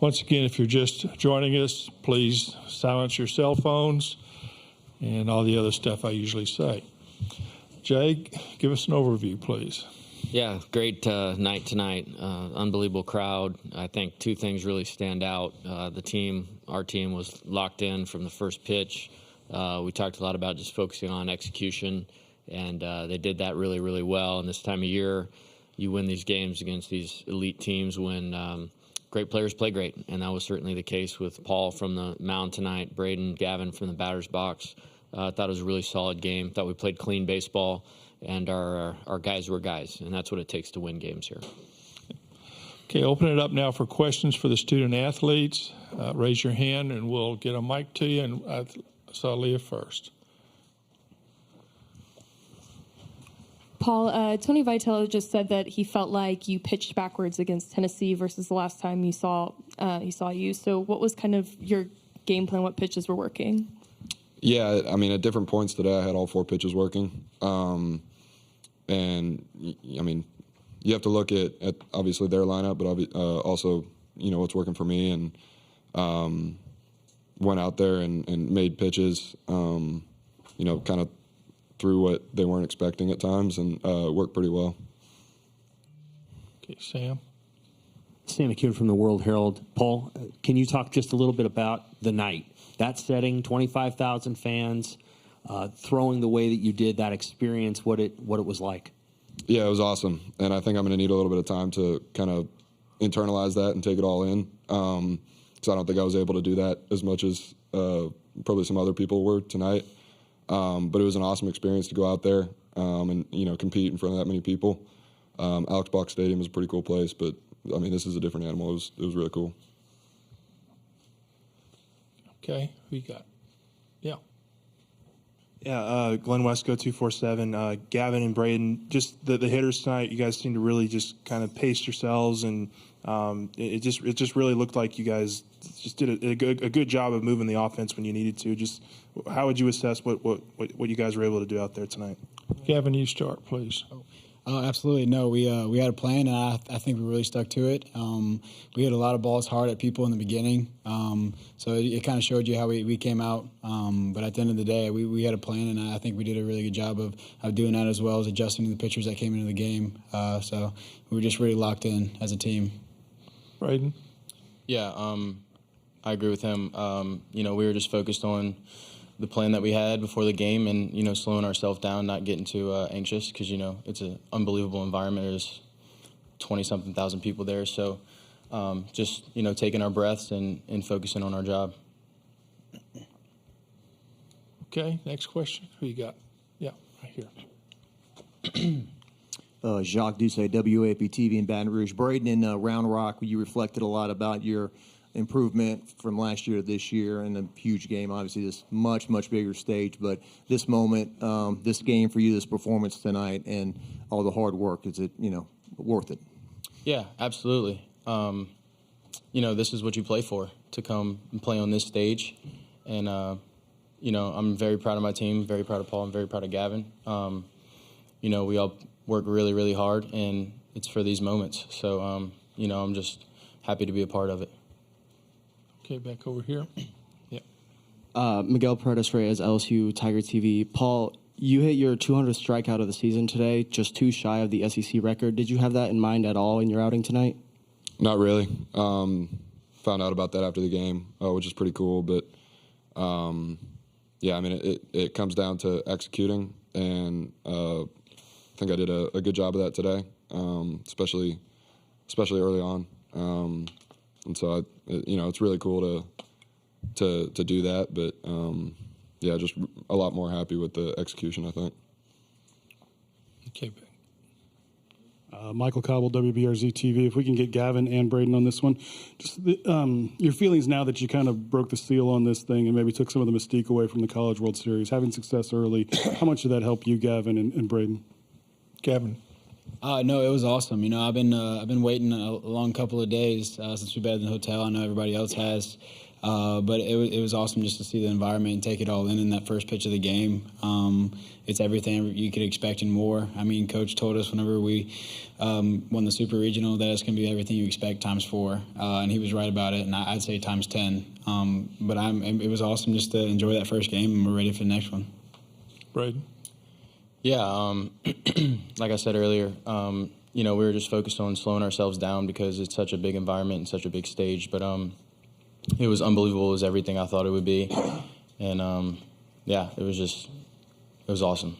Once again, if you're just joining us, please silence your cell phones and all the other stuff I usually say. Jay, give us an overview, please. Yeah, great night tonight. Unbelievable crowd. I think two things really stand out. Our team was locked in from the first pitch. We talked a lot about just focusing on execution, and they did that really, really well. And this time of year, you win these games against these elite teams when great players play great, and that was certainly the case with Paul from the mound tonight, Braden, Gavin from the batter's box. I thought it was a really solid game. Thought we played clean baseball, and our guys were guys, and that's what it takes to win games here. Okay, open it up now for questions for the student athletes. Raise your hand, and we'll get a mic to you, and I saw Leah first. Paul, Tony Vitello just said that he felt like you pitched backwards against Tennessee versus the last time he saw you. So what was kind of your game plan? What pitches were working? Yeah, I mean, at different points today, I had all 4 pitches working. And, I mean, you have to look at obviously their lineup, but also, what's working for me. And went out there and made pitches, kind of through what they weren't expecting at times, and worked pretty well. Okay, Sam. Sam McKeon from the World Herald. Paul, can you talk just a little bit about the night? That setting, 25,000 fans, throwing the way that you did, that experience, what it was like. Yeah, it was awesome, and I think I'm going to need a little bit of time to kind of internalize that and take it all in, because I don't think I was able to do that as much as probably some other people were tonight. But it was an awesome experience to go out there and compete in front of that many people. Alex Box Stadium is a pretty cool place, but I mean, this is a different animal. It was really cool. Okay, who you got? Yeah. Yeah, Glenn Wesco, 247. Gavin and Braden, just the hitters tonight, you guys seem to really just kind of pace yourselves, and it just really looked like you guys just did a good job of moving the offense when you needed to. Just how would you assess what you guys were able to do out there tonight? Gavin, you start, please. Absolutely. No, we had a plan, and I think we really stuck to it. We hit a lot of balls hard at people in the beginning, so it kind of showed you how we came out. But at the end of the day, we had a plan, and I think we did a really good job of doing that, as well as adjusting to the pitchers that came into the game. So we were just really locked in as a team. Braden? Yeah, I agree with him. We were just focused on the plan that we had before the game, and slowing ourselves down, not getting too anxious, because it's an unbelievable environment. There's 20-something thousand people there, so just taking our breaths and focusing on our job. Okay, next question. Who you got? Yeah, right here. Jacques Doucet, WAP-TV in Baton Rouge. Braden, in Round Rock, you reflected a lot about your improvement from last year to this year, and a huge game, obviously this much bigger stage, but this moment, this game for you, this performance tonight, and all the hard work, is it worth it? Yeah, absolutely. This is what you play for, to come and play on this stage, and I'm very proud of my team, very proud of Paul, and very proud of Gavin. We all work really hard, and it's for these moments, so I'm just happy to be a part of it. Okay, back over here. Yeah. Miguel Paredes-Reyes, LSU Tiger TV. Paul, you hit your 200th strikeout of the season today, just 2 shy of the SEC record. Did you have that in mind at all in your outing tonight? Not really. Found out about that after the game, which is pretty cool. But, yeah, I mean, it comes down to executing, and I think I did a good job of that today, especially early on. And so, it's really cool to do that. But, yeah, just a lot more happy with the execution, I think. Okay. Michael Cobble, WBRZ TV. If we can get Gavin and Braden on this one. Just your feelings now that you kind of broke the seal on this thing and maybe took some of the mystique away from the College World Series, having success early, how much did that help you, Gavin and Braden? Gavin? No, it was awesome. I've been waiting a long couple of days since we've been in the hotel. I know everybody else has. But it was awesome just to see the environment and take it all in that first pitch of the game. It's everything you could expect and more. I mean, Coach told us whenever we won the Super Regional that it's going to be everything you expect times 4, and he was right about it. And I'd say times 10. But it was awesome just to enjoy that first game, and we're ready for the next one. Braden? Yeah, like I said earlier, we were just focused on slowing ourselves down because it's such a big environment and such a big stage. But it was unbelievable. It was everything I thought it would be. And, it was awesome.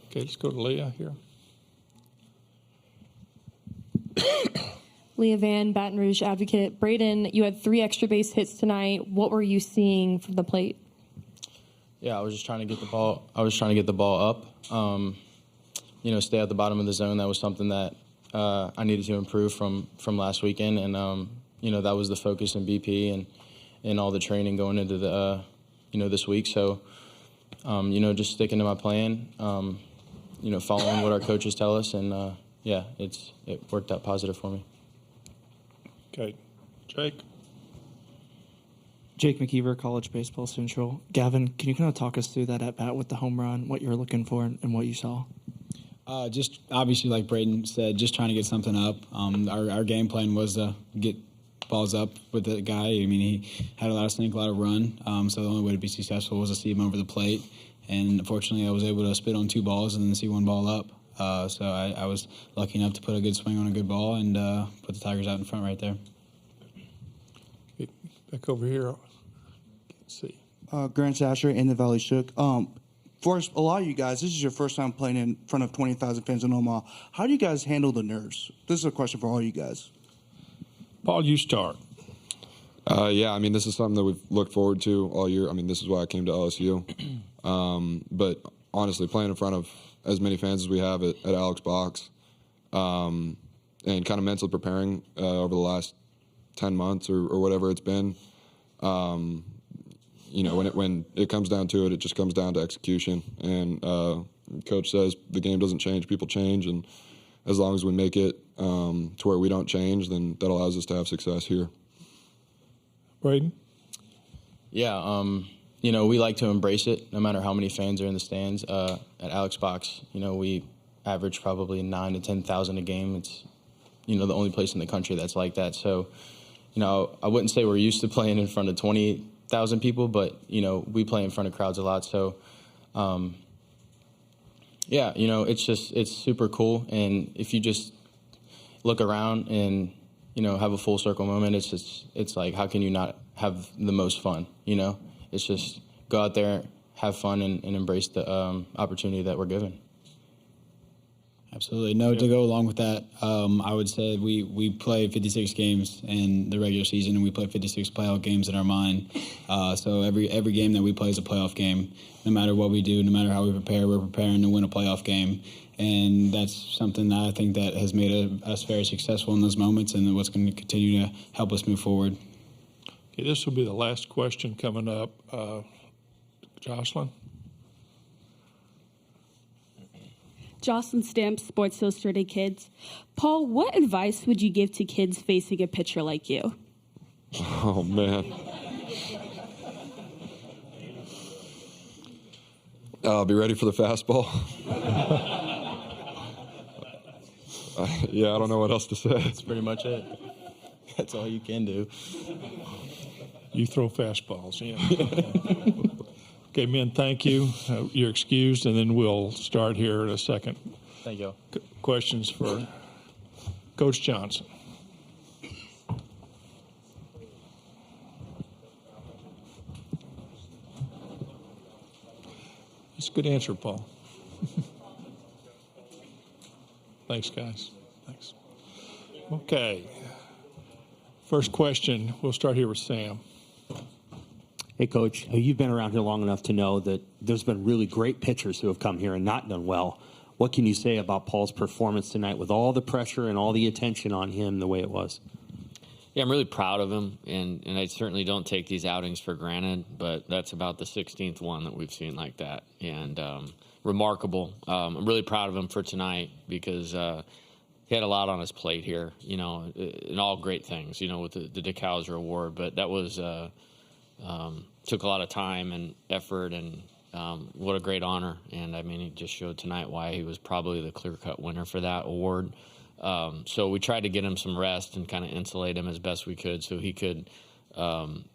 Okay, let's go to Leah here. Leah Van, Baton Rouge Advocate. Braden, you had 3 extra base hits tonight. What were you seeing from the plate? Yeah, I was just trying to get the ball. I was trying to get the ball up. Stay at the bottom of the zone. That was something that I needed to improve from last weekend, and that was the focus in BP and all the training going into the this week. So, just sticking to my plan. Following what our coaches tell us, and it worked out positive for me. Okay, Jake. Jake McKeever, College Baseball Central. Gavin, can you kind of talk us through that at-bat with the home run, what you were looking for and what you saw? Just obviously, like Braden said, just trying to get something up. Our game plan was to get balls up with the guy. I mean, he had a lot of sink, a lot of run. So the only way to be successful was to see him over the plate. And fortunately, I was able to spit on 2 balls and then see 1 ball up. So I was lucky enough to put a good swing on a good ball and put the Tigers out in front right there. Back over here. Let's see. Grant Sasher in the Valley Shook. For a lot of you guys, this is your first time playing in front of 20,000 fans in Omaha. How do you guys handle the nerves? This is a question for all you guys. Paul, you start. This is something that we've looked forward to all year. I mean, this is why I came to LSU. But honestly, playing in front of as many fans as we have at Alex Box, and kind of mentally preparing over the last 10 months or whatever it's been, when it comes down to it, it just comes down to execution. And Coach says the game doesn't change, people change. And as long as we make it to where we don't change, then that allows us to have success here. Braden? Yeah, we like to embrace it no matter how many fans are in the stands. At Alex Box, we average probably 9,000 to 10,000 a game. It's, the only place in the country that's like that. So, I wouldn't say we're used to playing in front of 20,000 people, but, we play in front of crowds a lot. So, it's super cool. And if you just look around and, have a full circle moment, it's like, how can you not have the most fun? It's just go out there, have fun, and embrace the opportunity that we're given. Absolutely. No, to go along with that, I would say we play 56 games in the regular season, and we play 56 playoff games in our mind. So every game that we play is a playoff game. No matter what we do, no matter how we prepare, we're preparing to win a playoff game. And that's something that I think that has made us very successful in those moments, and what's going to continue to help us move forward. Okay, this will be the last question coming up. Jocelyn? Jocelyn Stamp, Sports Illustrated Kids. Paul, what advice would you give to kids facing a pitcher like you? Oh, man. Be ready for the fastball. I don't know what else to say. That's pretty much it. That's all you can do. You throw fastballs, yeah. Okay, men, thank you. You're excused, and then we'll start here in a second. Thank you. Questions for Coach Johnson. That's a good answer, Paul. Thanks, guys. Thanks. Okay. First question, we'll start here with Sam. Hey, Coach, you've been around here long enough to know that there's been really great pitchers who have come here and not done well. What can you say about Paul's performance tonight with all the pressure and all the attention on him the way it was? Yeah, I'm really proud of him, and I certainly don't take these outings for granted, but that's about the 16th one that we've seen like that, and remarkable. I'm really proud of him for tonight because he had a lot on his plate here, and all great things, with the Dick Hauser Award. But that was took a lot of time and effort, and what a great honor. And, he just showed tonight why he was probably the clear-cut winner for that award. So we tried to get him some rest and kind of insulate him as best we could so he could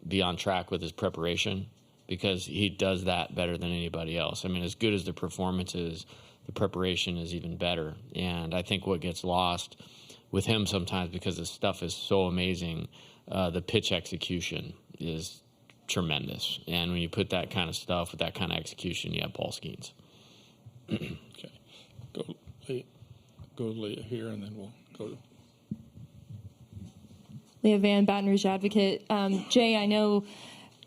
be on track with his preparation, because he does that better than anybody else. As good as the performance is, the preparation is even better. And I think what gets lost with him sometimes, because his stuff is so amazing, the pitch execution is tremendous. And when you put that kind of stuff with that kind of execution, you have Paul Skeens. Okay. Go Leah here, and then we'll go to Leah Van, Baton Rouge Advocate. Jay, I know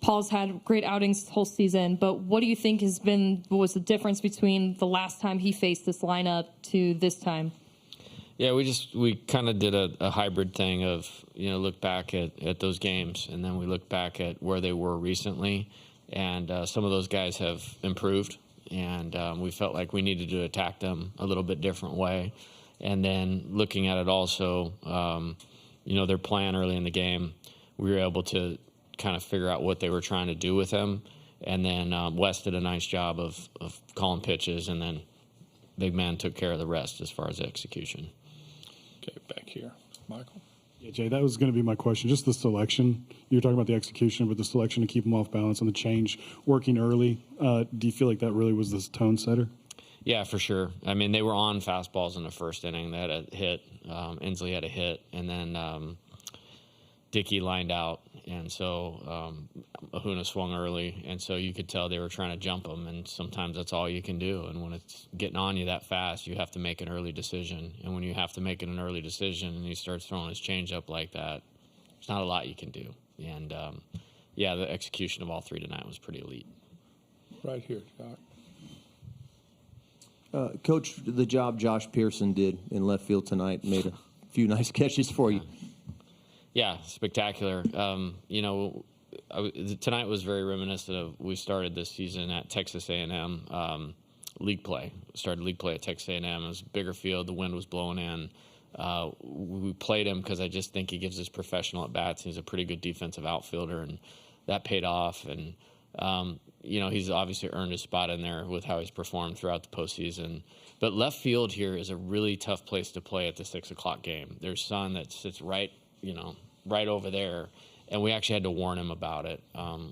Paul's had great outings this whole season, but what do you think was the difference between the last time he faced this lineup to this time? Yeah, we kind of did a hybrid thing of, look back at those games, and then we look back at where they were recently, and some of those guys have improved, and we felt like we needed to attack them a little bit different way. And then looking at it also, their plan early in the game, we were able to kind of figure out what they were trying to do with him. And then Wes did a nice job of calling pitches, and then Big Man took care of the rest as far as execution. Okay, back here. Michael? Yeah, Jay, that was going to be my question. Just the selection. You were talking about the execution, but the selection to keep them off balance and the change working early. Do you feel like that really was the tone setter? Yeah, for sure. They were on fastballs in the first inning. They had a hit. Inslee had a hit, and then Dickey lined out, and so Ahuna swung early, and so you could tell they were trying to jump him, and sometimes that's all you can do. And when it's getting on you that fast, you have to make an early decision. And when you have to make an early decision and he starts throwing his changeup like that, there's not a lot you can do. And, the execution of all three tonight was pretty elite. Right here, Doc. Coach, the job Josh Pearson did in left field tonight made a few nice catches for you. Yeah, spectacular. Tonight was very reminiscent of we started this season at Texas A&M league play. Started league play at Texas A&M. It was a bigger field. The wind was blowing in. We played him because I just think he gives us professional at-bats. He's a pretty good defensive outfielder, and that paid off. And he's obviously earned his spot in there with how he's performed throughout the postseason. But left field here is a really tough place to play at the 6 o'clock game. There's sun that sits right over there, and we actually had to warn him about it.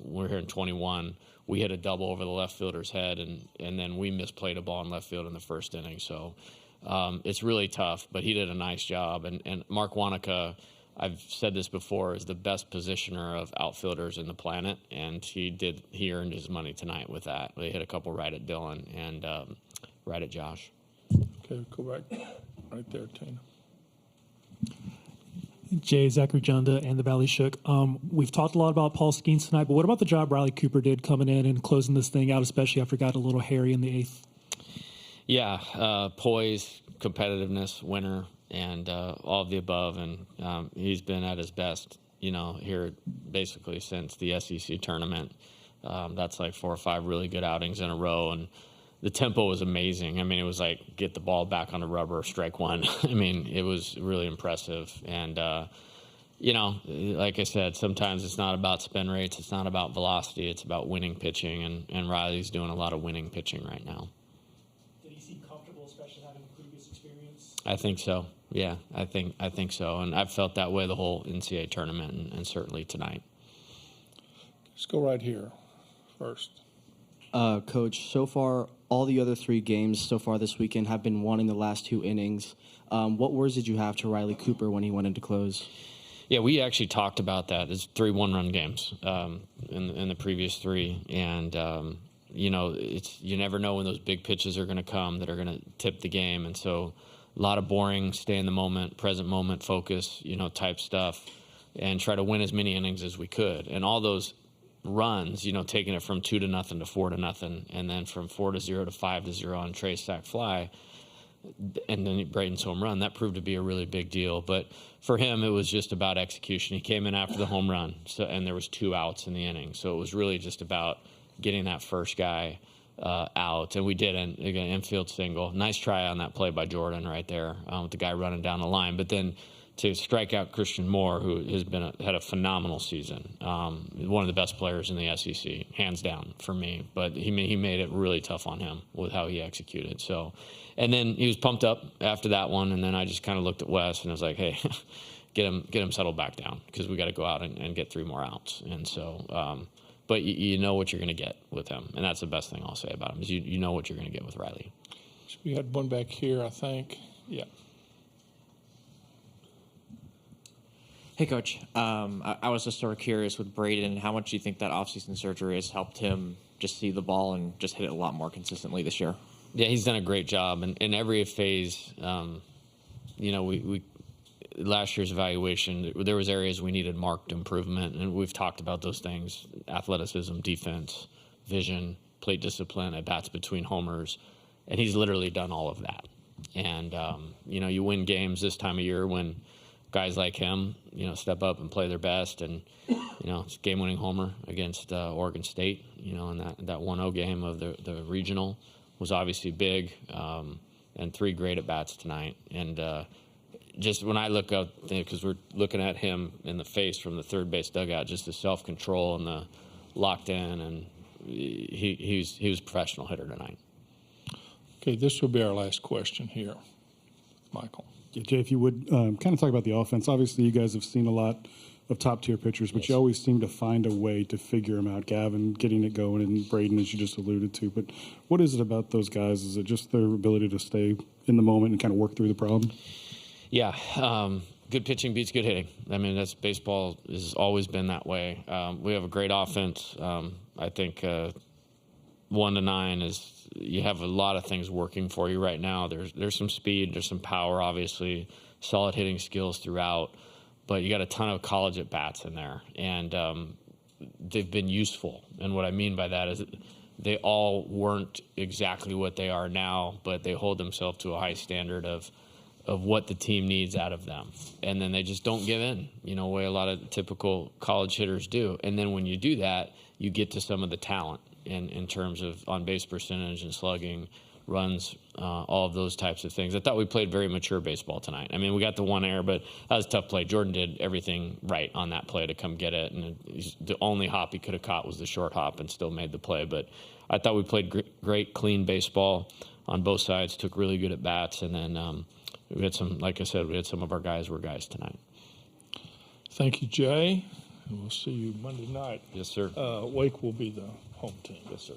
We're here in 21. We hit a double over the left fielder's head, and then we misplayed a ball in left field in the first inning. So it's really tough, but he did a nice job. And Mark Wanaka, I've said this before, is the best positioner of outfielders in the planet, and he earned his money tonight with that. They hit a couple right at Dylan and right at Josh. Okay, go back right there, Tina. Jay, Zachary Junda, and the Valley Shook. We've talked a lot about Paul Skeens tonight, but what about the job Riley Cooper did coming in and closing this thing out, especially after it got a little hairy in the 8th? Yeah, poise, competitiveness, winner, and all of the above. And he's been at his best, here basically since the SEC tournament. That's like 4 or 5 really good outings in a row. And the tempo was amazing. It was like get the ball back on the rubber, strike one. It was really impressive. And, like I said, sometimes it's not about spin rates. It's not about velocity. It's about winning pitching. And Riley's doing a lot of winning pitching right now. Did he seem comfortable, especially having a previous experience? I think so. Yeah, I think so. And I've felt that way the whole NCAA tournament and certainly tonight. Let's go right here first. Coach, so far, all the other 3 games so far this weekend have been won in the last 2 innings. What words did you have to Riley Cooper when he went into close? Yeah, we actually talked about that. It's 3 one-run games in the previous 3. And, you never know when those big pitches are going to come that are going to tip the game. And so a lot of boring, stay in the moment, present moment focus, type stuff, and try to win as many innings as we could. And all those runs, taking it from 2-0 to 4-0, and then from 4-0 to 5-0 on Trey's sac fly, and then Braden's home run. That proved to be a really big deal. But for him, it was just about execution. He came in after the home run, and there was 2 outs in the inning. So it was really just about getting that first guy out, and we didn't. Again, infield single. Nice try on that play by Jordan right there with the guy running down the line. But then to strike out Christian Moore, who has had a phenomenal season, one of the best players in the SEC, hands down for me. But he made it really tough on him with how he executed. So, and then he was pumped up after that one, and then I just kind of looked at Wes and I was like, hey. Get him settled back down because we got to go out and get 3 more outs. And so, but you know what you're going to get with him, and that's the best thing I'll say about him is you know what you're going to get with Riley. So we had one back here, I think. Yeah. Hey, Coach. I was just sort of curious with Braden, how much do you think that offseason surgery has helped him just see the ball and just hit it a lot more consistently this year? Yeah, he's done a great job, and in every phase, we last year's evaluation, there was areas we needed marked improvement, and we've talked about those things: athleticism, defense, vision, plate discipline, at-bats between homers, and he's literally done all of that. And, you win games this time of year when guys like him, step up and play their best, and, it's game-winning homer against Oregon State, in that 1-0 game of the regional was obviously big, and 3 great at-bats tonight. And, just when I look up, because we're looking at him in the face from the third base dugout, just the self-control and the locked in, and he was a professional hitter tonight. Okay, this will be our last question here, Michael. Yeah, Jay, if you would kind of talk about the offense. Obviously, you guys have seen a lot of top-tier pitchers, but you always seem to find a way to figure them out. Gavin getting it going, and Braden, as you just alluded to. But what is it about those guys? Is it just their ability to stay in the moment and kind of work through the problem? Yeah, good pitching beats good hitting. I mean, that's baseball has always been that way. We have a great offense. I think 1 to 9 is you have a lot of things working for you right now. There's some speed, there's some power, obviously, solid hitting skills throughout, but you got a ton of college at bats in there, and they've been useful. And what I mean by that is they all weren't exactly what they are now, but they hold themselves to a high standard of what the team needs out of them. And then they just don't give in, the way a lot of typical college hitters do. And then when you do that, you get to some of the talent in terms of on-base percentage and slugging, runs, all of those types of things. I thought we played very mature baseball tonight. I mean, we got the 1 error, but that was a tough play. Jordan did everything right on that play to come get it, and the only hop he could have caught was the short hop and still made the play. But I thought we played great, clean baseball on both sides, took really good at-bats, and then we had some, like I said, we had some of our guys were guys tonight. Thank you, Jay. We'll see you Monday night. Yes, sir. Wake will be the home team. Yes, sir.